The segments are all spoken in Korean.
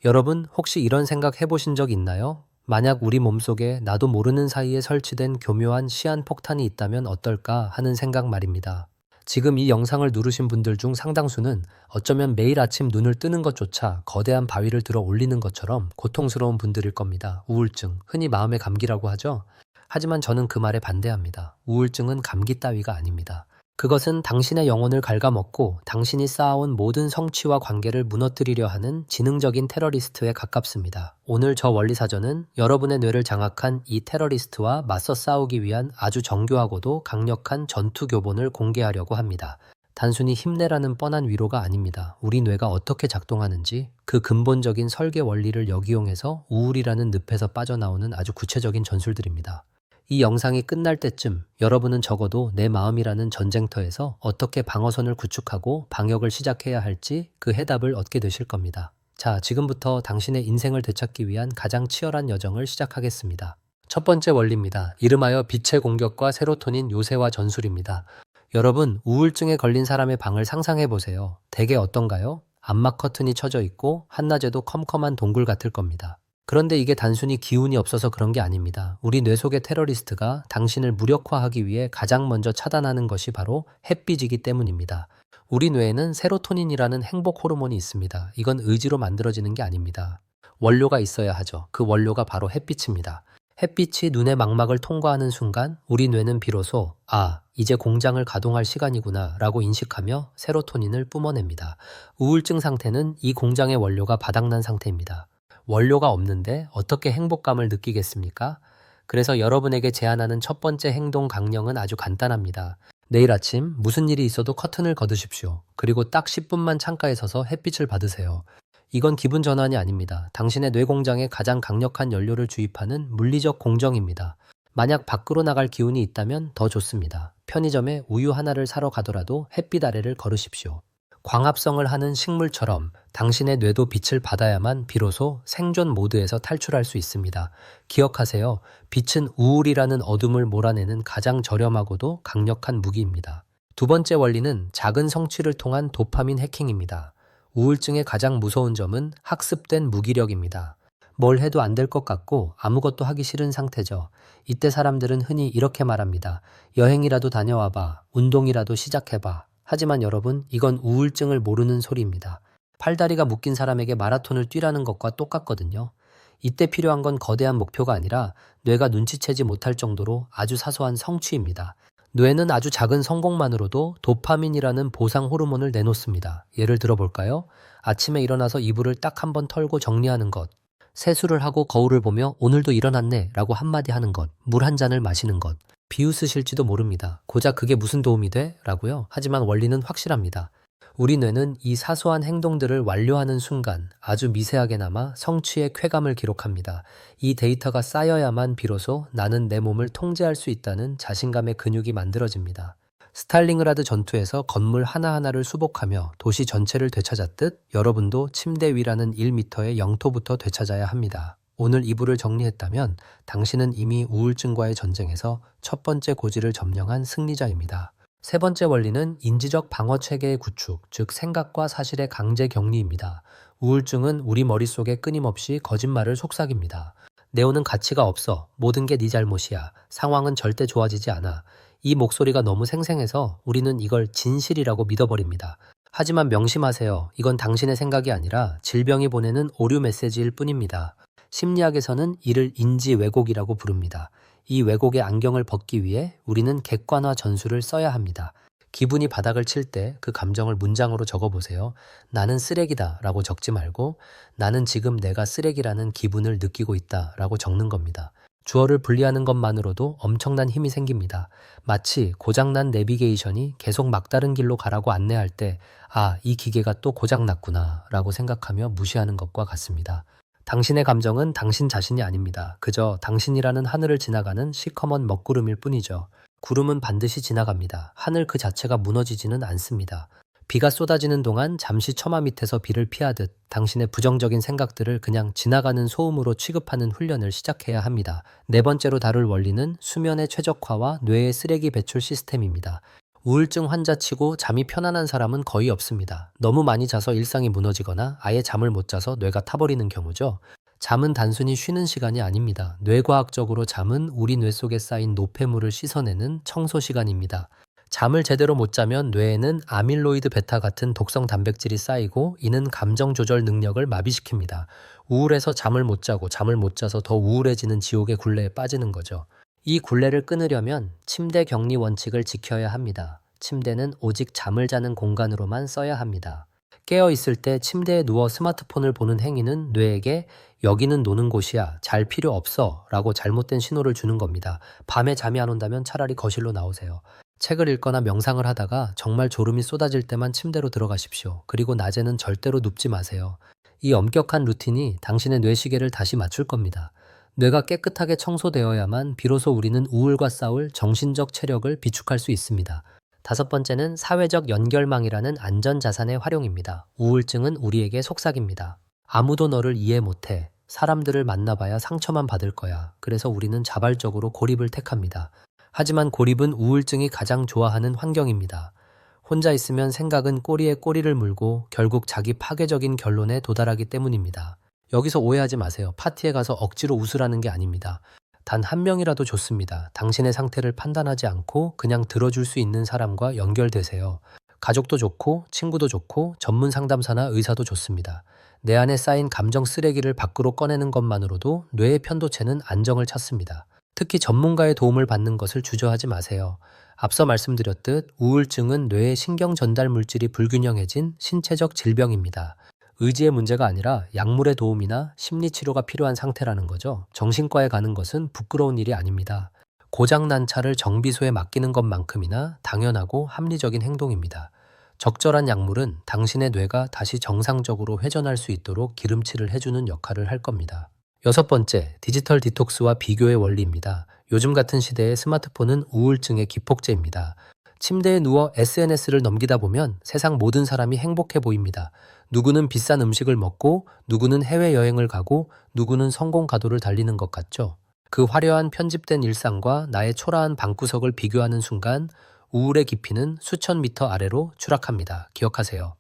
여러분, 혹시 이런 생각 해보신 적 있나요? 만약 우리 몸속에 나도 모르는 사이에 설치된 교묘한 시한폭탄이 있다면 어떨까 하는 생각 말입니다. 지금 이 영상을 누르신 분들 중 상당수는 어쩌면 매일 아침 눈을 뜨는 것조차 거대한 바위를 들어 올리는 것처럼 고통스러운 분들일 겁니다. 우울증, 흔히 마음의 감기라고 하죠. 하지만 저는 그 말에 반대합니다. 우울증은 감기 따위가 아닙니다. 그것은 당신의 영혼을 갉아먹고 당신이 쌓아온 모든 성취와 관계를 무너뜨리려 하는 지능적인 테러리스트에 가깝습니다. 오늘 저 원리사전은 여러분의 뇌를 장악한 이 테러리스트와 맞서 싸우기 위한 아주 정교하고도 강력한 전투 교본을 공개하려고 합니다. 단순히 힘내라는 뻔한 위로가 아닙니다. 우리 뇌가 어떻게 작동하는지 그 근본적인 설계 원리를 역이용해서 우울이라는 늪에서 빠져나오는 아주 구체적인 전술들입니다. 이 영상이 끝날 때쯤 여러분은 적어도 내 마음이라는 전쟁터에서 어떻게 방어선을 구축하고 방역을 시작해야 할지 그 해답을 얻게 되실 겁니다. 자, 지금부터 당신의 인생을 되찾기 위한 가장 치열한 여정을 시작하겠습니다. 첫 번째 원리입니다. 이름하여 빛의 공격과 세로토닌 요새화 전술입니다. 여러분, 우울증에 걸린 사람의 방을 상상해 보세요. 대개 어떤가요? 암막 커튼이 쳐져 있고 한낮에도 컴컴한 동굴 같을 겁니다. 그런데 이게 단순히 기운이 없어서 그런 게 아닙니다. 우리 뇌 속의 테러리스트가 당신을 무력화하기 위해 가장 먼저 차단하는 것이 바로 햇빛이기 때문입니다. 우리 뇌에는 세로토닌이라는 행복 호르몬이 있습니다. 이건 의지로 만들어지는 게 아닙니다. 원료가 있어야 하죠. 그 원료가 바로 햇빛입니다. 햇빛이 눈의 망막을 통과하는 순간 우리 뇌는 비로소 이제 공장을 가동할 시간이구나 라고 인식하며 세로토닌을 뿜어냅니다. 우울증 상태는 이 공장의 원료가 바닥난 상태입니다. 원료가 없는데 어떻게 행복감을 느끼겠습니까? 그래서 여러분에게 제안하는 첫 번째 행동 강령은 아주 간단합니다. 내일 아침 무슨 일이 있어도 커튼을 걷으십시오. 그리고 딱 10분만 창가에 서서 햇빛을 받으세요. 이건 기분 전환이 아닙니다. 당신의 뇌 공장에 가장 강력한 연료를 주입하는 물리적 공정입니다. 만약 밖으로 나갈 기운이 있다면 더 좋습니다. 편의점에 우유 하나를 사러 가더라도 햇빛 아래를 걸으십시오. 광합성을 하는 식물처럼 당신의 뇌도 빛을 받아야만 비로소 생존 모드에서 탈출할 수 있습니다. 기억하세요. 빛은 우울이라는 어둠을 몰아내는 가장 저렴하고도 강력한 무기입니다. 두 번째 원리는 작은 성취를 통한 도파민 해킹입니다. 우울증의 가장 무서운 점은 학습된 무기력입니다. 뭘 해도 안 될 것 같고 아무것도 하기 싫은 상태죠. 이때 사람들은 흔히 이렇게 말합니다. 여행이라도 다녀와봐. 운동이라도 시작해봐. 하지만 여러분, 이건 우울증을 모르는 소리입니다. 팔다리가 묶인 사람에게 마라톤을 뛰라는 것과 똑같거든요. 이때 필요한 건 거대한 목표가 아니라 뇌가 눈치채지 못할 정도로 아주 사소한 성취입니다. 뇌는 아주 작은 성공만으로도 도파민이라는 보상 호르몬을 내놓습니다. 예를 들어볼까요? 아침에 일어나서 이불을 딱 한 번 털고 정리하는 것, 세수를 하고 거울을 보며 오늘도 일어났네 라고 한마디 하는 것, 물 한 잔을 마시는 것. 비웃으실지도 모릅니다. 고작 그게 무슨 도움이 돼? 라고요. 하지만 원리는 확실합니다. 우리 뇌는 이 사소한 행동들을 완료하는 순간 아주 미세하게나마 성취의 쾌감을 기록합니다. 이 데이터가 쌓여야만 비로소 나는 내 몸을 통제할 수 있다는 자신감의 근육이 만들어집니다. 스탈링그라드 전투에서 건물 하나하나를 수복하며 도시 전체를 되찾았듯 여러분도 침대 위라는 1m의 영토부터 되찾아야 합니다. 오늘 이불을 정리했다면 당신은 이미 우울증과의 전쟁에서 첫 번째 고지를 점령한 승리자입니다. 세 번째 원리는 인지적 방어 체계의 구축, 즉 생각과 사실의 강제 격리입니다. 우울증은 우리 머릿속에 끊임없이 거짓말을 속삭입니다. 네오는 가치가 없어. 모든 게 네 잘못이야. 상황은 절대 좋아지지 않아. 이 목소리가 너무 생생해서 우리는 이걸 진실이라고 믿어버립니다. 하지만 명심하세요. 이건 당신의 생각이 아니라 질병이 보내는 오류 메시지일 뿐입니다. 심리학에서는 이를 인지 왜곡이라고 부릅니다. 이 왜곡의 안경을 벗기 위해 우리는 객관화 전술을 써야 합니다. 기분이 바닥을 칠 때 그 감정을 문장으로 적어보세요. 나는 쓰레기다 라고 적지 말고 나는 지금 내가 쓰레기라는 기분을 느끼고 있다 라고 적는 겁니다. 주어를 분리하는 것만으로도 엄청난 힘이 생깁니다. 마치 고장난 내비게이션이 계속 막다른 길로 가라고 안내할 때 이 기계가 또 고장났구나 라고 생각하며 무시하는 것과 같습니다. 당신의 감정은 당신 자신이 아닙니다. 그저 당신이라는 하늘을 지나가는 시커먼 먹구름일 뿐이죠. 구름은 반드시 지나갑니다. 하늘 그 자체가 무너지지는 않습니다. 비가 쏟아지는 동안 잠시 처마 밑에서 비를 피하듯 당신의 부정적인 생각들을 그냥 지나가는 소음으로 취급하는 훈련을 시작해야 합니다. 네 번째로 다룰 원리는 수면의 최적화와 뇌의 쓰레기 배출 시스템입니다. 우울증 환자치고 잠이 편안한 사람은 거의 없습니다. 너무 많이 자서 일상이 무너지거나 아예 잠을 못 자서 뇌가 타버리는 경우죠. 잠은 단순히 쉬는 시간이 아닙니다. 뇌과학적으로 잠은 우리 뇌 속에 쌓인 노폐물을 씻어내는 청소 시간입니다. 잠을 제대로 못 자면 뇌에는 아밀로이드 베타 같은 독성 단백질이 쌓이고 이는 감정 조절 능력을 마비시킵니다. 우울해서 잠을 못 자고 잠을 못 자서 더 우울해지는 지옥의 굴레에 빠지는 거죠. 이 굴레를 끊으려면 침대 격리 원칙을 지켜야 합니다. 침대는 오직 잠을 자는 공간으로만 써야 합니다. 깨어 있을 때 침대에 누워 스마트폰을 보는 행위는 뇌에게 여기는 노는 곳이야, 잘 필요 없어 라고 잘못된 신호를 주는 겁니다. 밤에 잠이 안 온다면 차라리 거실로 나오세요. 책을 읽거나 명상을 하다가 정말 졸음이 쏟아질 때만 침대로 들어가십시오. 그리고 낮에는 절대로 눕지 마세요. 이 엄격한 루틴이 당신의 뇌시계를 다시 맞출 겁니다. 뇌가 깨끗하게 청소되어야만 비로소 우리는 우울과 싸울 정신적 체력을 비축할 수 있습니다. 다섯 번째는 사회적 연결망이라는 안전자산의 활용입니다. 우울증은 우리에게 속삭입니다. 아무도 너를 이해 못해. 사람들을 만나봐야 상처만 받을 거야. 그래서 우리는 자발적으로 고립을 택합니다. 하지만 고립은 우울증이 가장 좋아하는 환경입니다. 혼자 있으면 생각은 꼬리에 꼬리를 물고 결국 자기 파괴적인 결론에 도달하기 때문입니다. 여기서 오해하지 마세요. 파티에 가서 억지로 웃으라는 게 아닙니다. 단 한 명이라도 좋습니다. 당신의 상태를 판단하지 않고 그냥 들어줄 수 있는 사람과 연결되세요. 가족도 좋고 친구도 좋고 전문 상담사나 의사도 좋습니다. 내 안에 쌓인 감정 쓰레기를 밖으로 꺼내는 것만으로도 뇌의 편도체는 안정을 찾습니다. 특히 전문가의 도움을 받는 것을 주저하지 마세요. 앞서 말씀드렸듯 우울증은 뇌의 신경 전달 물질이 불균형해진 신체적 질병입니다. 의지의 문제가 아니라 약물의 도움이나 심리치료가 필요한 상태라는 거죠. 정신과에 가는 것은 부끄러운 일이 아닙니다. 고장난 차를 정비소에 맡기는 것만큼이나 당연하고 합리적인 행동입니다. 적절한 약물은 당신의 뇌가 다시 정상적으로 회전할 수 있도록 기름칠을 해주는 역할을 할 겁니다. 여섯 번째, 디지털 디톡스와 비교의 원리입니다. 요즘 같은 시대에 스마트폰은 우울증의 기폭제입니다. 침대에 누워 SNS를 넘기다 보면 세상 모든 사람이 행복해 보입니다. 누구는 비싼 음식을 먹고, 누구는 해외여행을 가고, 누구는 성공 가도를 달리는 것 같죠. 그 화려한 편집된 일상과 나의 초라한 방구석을 비교하는 순간 우울의 깊이는 수천 미터 아래로 추락합니다. 기억하세요.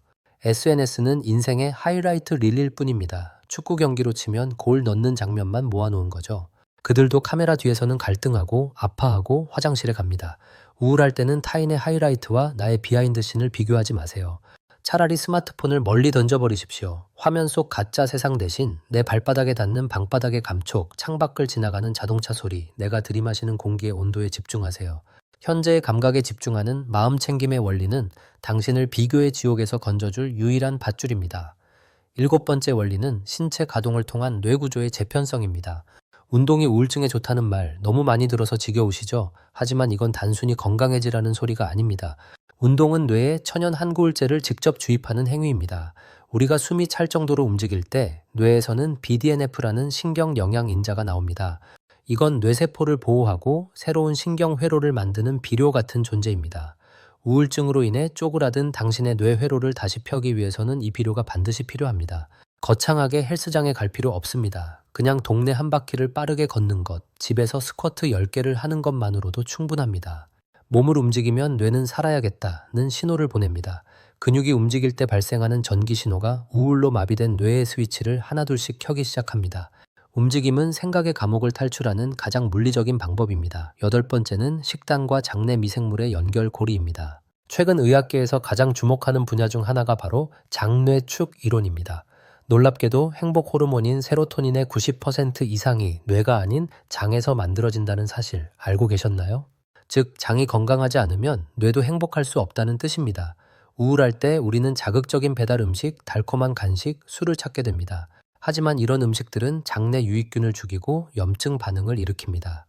SNS는 인생의 하이라이트 릴일 뿐입니다. 축구 경기로 치면 골 넣는 장면만 모아놓은 거죠. 그들도 카메라 뒤에서는 갈등하고 아파하고 화장실에 갑니다. 우울할 때는 타인의 하이라이트와 나의 비하인드 씬을 비교하지 마세요. 차라리 스마트폰을 멀리 던져버리십시오. 화면 속 가짜 세상 대신 내 발바닥에 닿는 방바닥의 감촉, 창밖을 지나가는 자동차 소리, 내가 들이마시는 공기의 온도에 집중하세요. 현재의 감각에 집중하는 마음 챙김의 원리는 당신을 비교의 지옥에서 건져줄 유일한 밧줄입니다. 일곱 번째 원리는 신체 가동을 통한 뇌구조의 재편성입니다. 운동이 우울증에 좋다는 말 너무 많이 들어서 지겨우시죠? 하지만 이건 단순히 건강해지라는 소리가 아닙니다. 운동은 뇌에 천연 한구울제를 직접 주입하는 행위입니다. 우리가 숨이 찰 정도로 움직일 때 뇌에서는 BDNF라는 신경 영양 인자가 나옵니다. 이건 뇌세포를 보호하고 새로운 신경 회로를 만드는 비료 같은 존재입니다. 우울증으로 인해 쪼그라든 당신의 뇌 회로를 다시 펴기 위해서는 이 비료가 반드시 필요합니다. 거창하게 헬스장에 갈 필요 없습니다. 그냥 동네 한 바퀴를 빠르게 걷는 것, 집에서 스쿼트 10개를 하는 것만으로도 충분합니다. 몸을 움직이면 뇌는 살아야겠다는 신호를 보냅니다. 근육이 움직일 때 발생하는 전기 신호가 우울로 마비된 뇌의 스위치를 하나둘씩 켜기 시작합니다. 움직임은 생각의 감옥을 탈출하는 가장 물리적인 방법입니다. 여덟 번째는 식단과 장내 미생물의 연결고리입니다. 최근 의학계에서 가장 주목하는 분야 중 하나가 바로 장뇌축 이론입니다. 놀랍게도 행복 호르몬인 세로토닌의 90% 이상이 뇌가 아닌 장에서 만들어진다는 사실 알고 계셨나요? 즉, 장이 건강하지 않으면 뇌도 행복할 수 없다는 뜻입니다. 우울할 때 우리는 자극적인 배달 음식, 달콤한 간식, 술을 찾게 됩니다. 하지만 이런 음식들은 장내 유익균을 죽이고 염증 반응을 일으킵니다.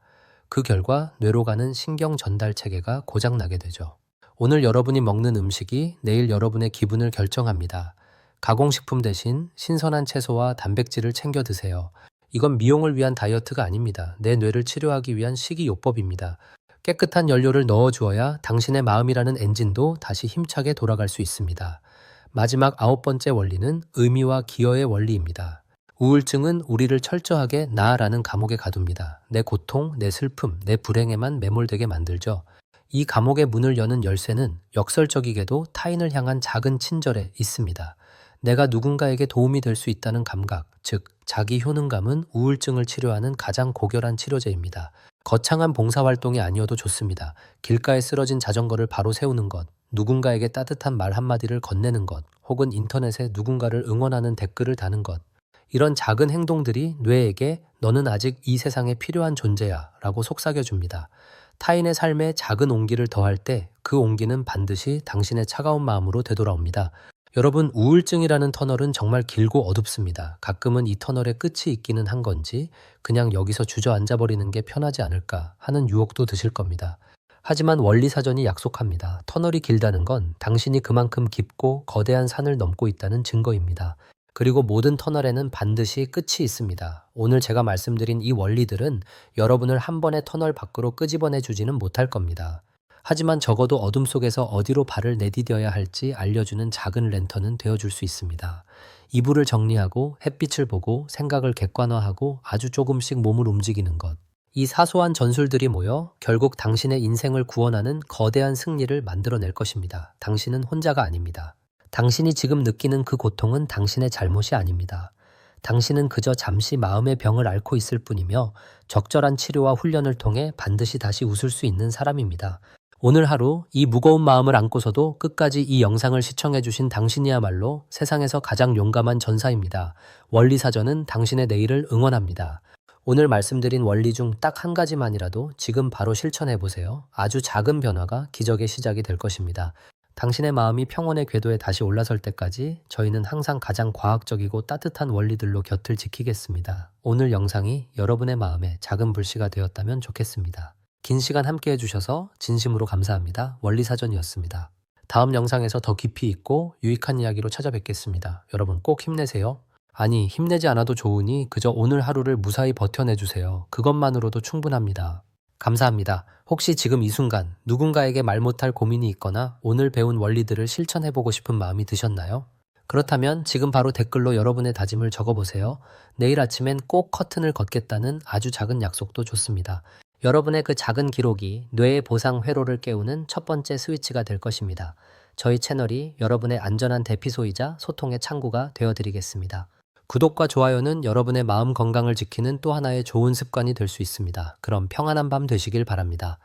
그 결과 뇌로 가는 신경 전달 체계가 고장나게 되죠. 오늘 여러분이 먹는 음식이 내일 여러분의 기분을 결정합니다. 가공식품 대신 신선한 채소와 단백질을 챙겨 드세요. 이건 미용을 위한 다이어트가 아닙니다. 내 뇌를 치료하기 위한 식이요법입니다. 깨끗한 연료를 넣어주어야 당신의 마음이라는 엔진도 다시 힘차게 돌아갈 수 있습니다. 마지막 아홉 번째 원리는 의미와 기여의 원리입니다. 우울증은 우리를 철저하게 나라는 감옥에 가둡니다. 내 고통, 내 슬픔, 내 불행에만 매몰되게 만들죠. 이 감옥의 문을 여는 열쇠는 역설적이게도 타인을 향한 작은 친절에 있습니다. 내가 누군가에게 도움이 될 수 있다는 감각, 즉 자기 효능감은 우울증을 치료하는 가장 고결한 치료제입니다. 거창한 봉사활동이 아니어도 좋습니다. 길가에 쓰러진 자전거를 바로 세우는 것, 누군가에게 따뜻한 말 한마디를 건네는 것, 혹은 인터넷에 누군가를 응원하는 댓글을 다는 것. 이런 작은 행동들이 뇌에게 너는 아직 이 세상에 필요한 존재야 라고 속삭여줍니다. 타인의 삶에 작은 온기를 더할 때 그 온기는 반드시 당신의 차가운 마음으로 되돌아옵니다. 여러분, 우울증이라는 터널은 정말 길고 어둡습니다. 가끔은 이 터널의 끝이 있기는 한 건지 그냥 여기서 주저앉아 버리는 게 편하지 않을까 하는 유혹도 드실 겁니다. 하지만 원리사전이 약속합니다. 터널이 길다는 건 당신이 그만큼 깊고 거대한 산을 넘고 있다는 증거입니다. 그리고 모든 터널에는 반드시 끝이 있습니다. 오늘 제가 말씀드린 이 원리들은 여러분을 한 번의 터널 밖으로 끄집어내 주지는 못할 겁니다. 하지만 적어도 어둠 속에서 어디로 발을 내디뎌야 할지 알려주는 작은 랜턴은 되어줄 수 있습니다. 이불을 정리하고 햇빛을 보고 생각을 객관화하고 아주 조금씩 몸을 움직이는 것. 이 사소한 전술들이 모여 결국 당신의 인생을 구원하는 거대한 승리를 만들어낼 것입니다. 당신은 혼자가 아닙니다. 당신이 지금 느끼는 그 고통은 당신의 잘못이 아닙니다. 당신은 그저 잠시 마음의 병을 앓고 있을 뿐이며 적절한 치료와 훈련을 통해 반드시 다시 웃을 수 있는 사람입니다. 오늘 하루 이 무거운 마음을 안고서도 끝까지 이 영상을 시청해주신 당신이야말로 세상에서 가장 용감한 전사입니다. 원리사전은 당신의 내일을 응원합니다. 오늘 말씀드린 원리 중 딱 한 가지만이라도 지금 바로 실천해보세요. 아주 작은 변화가 기적의 시작이 될 것입니다. 당신의 마음이 평온의 궤도에 다시 올라설 때까지 저희는 항상 가장 과학적이고 따뜻한 원리들로 곁을 지키겠습니다. 오늘 영상이 여러분의 마음에 작은 불씨가 되었다면 좋겠습니다. 긴 시간 함께 해주셔서 진심으로 감사합니다. 원리사전이었습니다. 다음 영상에서 더 깊이 있고 유익한 이야기로 찾아뵙겠습니다. 여러분 꼭 힘내세요. 아니, 힘내지 않아도 좋으니 그저 오늘 하루를 무사히 버텨내주세요. 그것만으로도 충분합니다. 감사합니다. 혹시 지금 이 순간 누군가에게 말 못할 고민이 있거나 오늘 배운 원리들을 실천해보고 싶은 마음이 드셨나요? 그렇다면 지금 바로 댓글로 여러분의 다짐을 적어보세요. 내일 아침엔 꼭 커튼을 걷겠다는 아주 작은 약속도 좋습니다. 여러분의 그 작은 기록이 뇌의 보상 회로를 깨우는 첫 번째 스위치가 될 것입니다. 저희 채널이 여러분의 안전한 대피소이자 소통의 창구가 되어드리겠습니다. 구독과 좋아요는 여러분의 마음 건강을 지키는 또 하나의 좋은 습관이 될 수 있습니다. 그럼 평안한 밤 되시길 바랍니다.